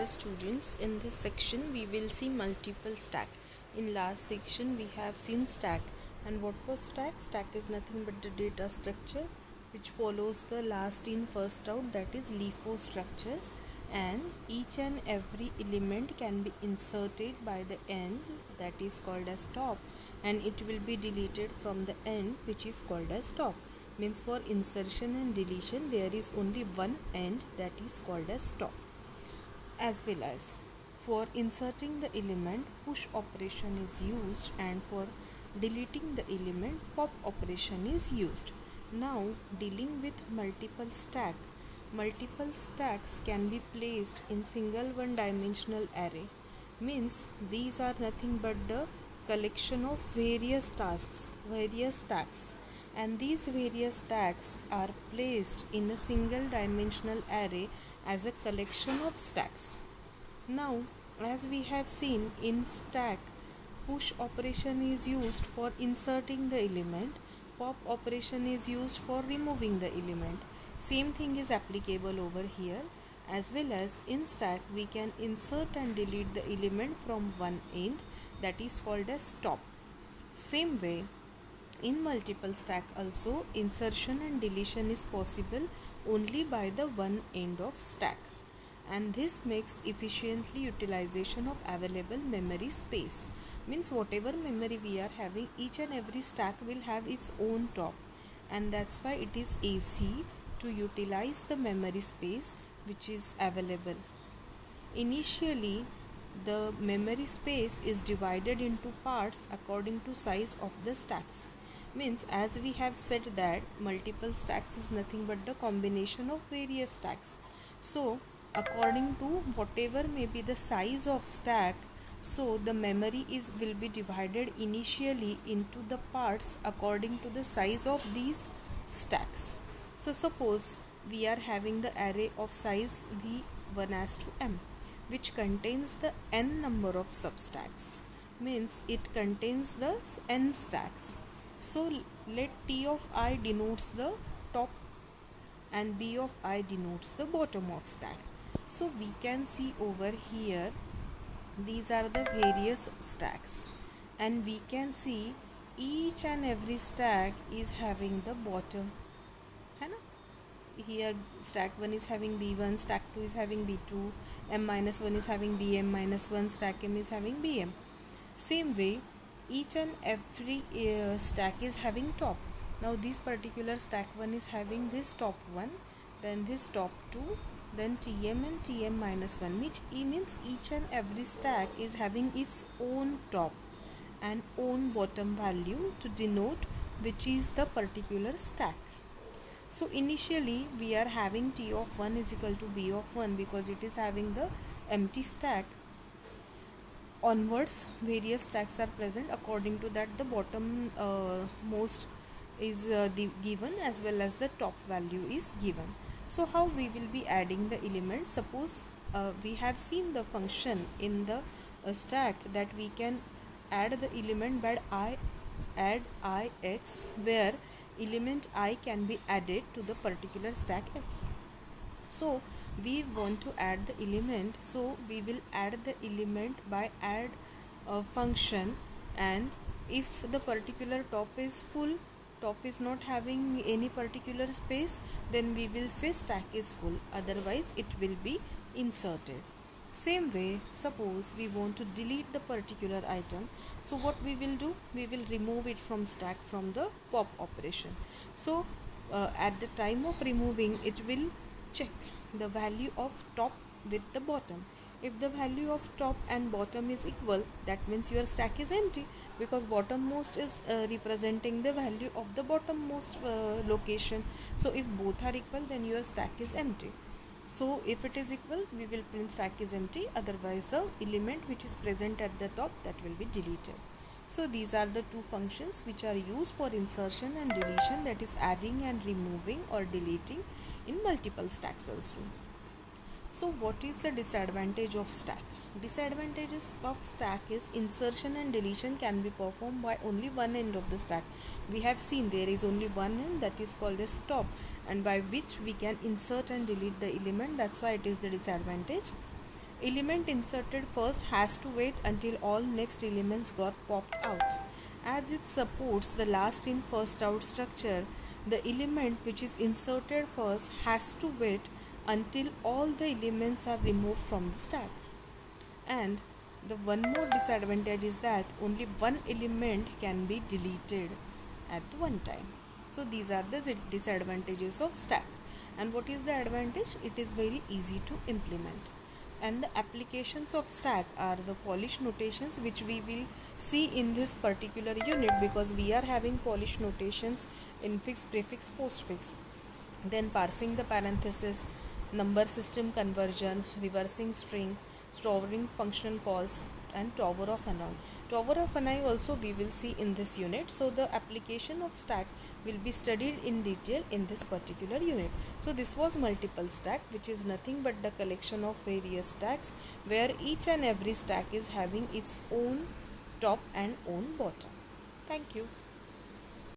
dear students, in this section we will see multiple stack. In last section we have seen stack, and what was stack? Stack is nothing but the data structure which follows the last in first out, that is LIFO structure, and each and every element can be inserted by the end, that is called as top, and it will be deleted from the end, which is called as top. Means for insertion and deletion there is only one end, that is called as top. As well as for inserting the element, push operation is used, and for deleting the element, pop operation is used. Now dealing with multiple stacks can be placed in single one dimensional array. Means these are nothing but the collection of various stacks, and these various stacks are placed in a single dimensional array as a collection of stacks. Now, as we have seen in stack, push operation is used for inserting the element, pop operation is used for removing the element. Same thing is applicable over here. As well as in stack we can insert and delete the element from one end, that is called as top. Same way, in multiple stack also insertion and deletion is possible only by the one end of stack, and this makes efficiently utilization of available memory space. Means whatever memory we are having, each and every stack will have its own top, and that's why it is easy to utilize the memory space which is available. Initially the memory space is divided into parts according to size of the stacks. Means as we have said that multiple stacks is nothing but the combination of various stacks. So according to whatever may be the size of stack, so the memory will be divided initially into the parts according to the size of these stacks. So suppose we are having the array of size v1 as to m, which contains the n number of substacks. Means it contains the n stacks. So let T of I denotes the top and B of I denotes the bottom of stack. So we can see over here these are the various stacks, and we can see each and every stack is having the bottom. Here stack 1 is having b1, stack 2 is having b2, m-1 is having bm-1, stack m is having bm. Same way each and every stack is having top. Now this particular stack 1 is having this top 1, then this top 2, then tm and tm-1, which means each and every stack is having its own top and own bottom value to denote which is the particular stack. So initially we are having T of 1 is equal to B of 1 because it is having the empty stack. Onwards various stacks are present, according to that the bottom most is given as well as the top value is given. So how we will be adding the element? Suppose we have seen the function in the stack that we can add the element by add ix, where element I can be added to the particular stack x. So we want to add the element, so we will add the element by add function, and if the particular top is full, top is not having any particular space, then we will say stack is full, otherwise it will be inserted. Same way, suppose we want to delete the particular item, so what we will do? We will remove it from stack from the pop operation. So at the time of removing, it will check the value of top with the bottom. If the value of top and bottom is equal, that means your stack is empty, because bottommost is representing the value of the bottommost location. So if both are equal, then your stack is empty. So if it is equal, we will print stack is empty, otherwise the element which is present at the top, that will be deleted. So these are the two functions which are used for insertion and deletion, that is adding and removing or deleting in multiple stacks also. So what is the disadvantage of stack? Disadvantages of stack is insertion and deletion can be performed by only one end of the stack. We have seen there is only one end, that is called as top, and by which we can insert and delete the element. That's why it is the disadvantage. Element inserted first has to wait until all next elements got popped out. As it supports the last in first out structure, the element which is inserted first has to wait until all the elements are removed from the stack. And the one more disadvantage is that only one element can be deleted at one time. So these are the disadvantages of stack. And what is the advantage? It is very easy to implement. And the applications of stack are the polish notations, which we will see in this particular unit, because we are having polish notations: infix, prefix, postfix. Then parsing the parenthesis, number system conversion, reversing string, storing function calls, and tower of Hanoi. Tower of Hanoi also we will see in this unit. So the application of stack will be studied in detail in this particular unit. So this was multiple stack, which is nothing but the collection of various stacks, where each and every stack is having its own top and own bottom. Thank you.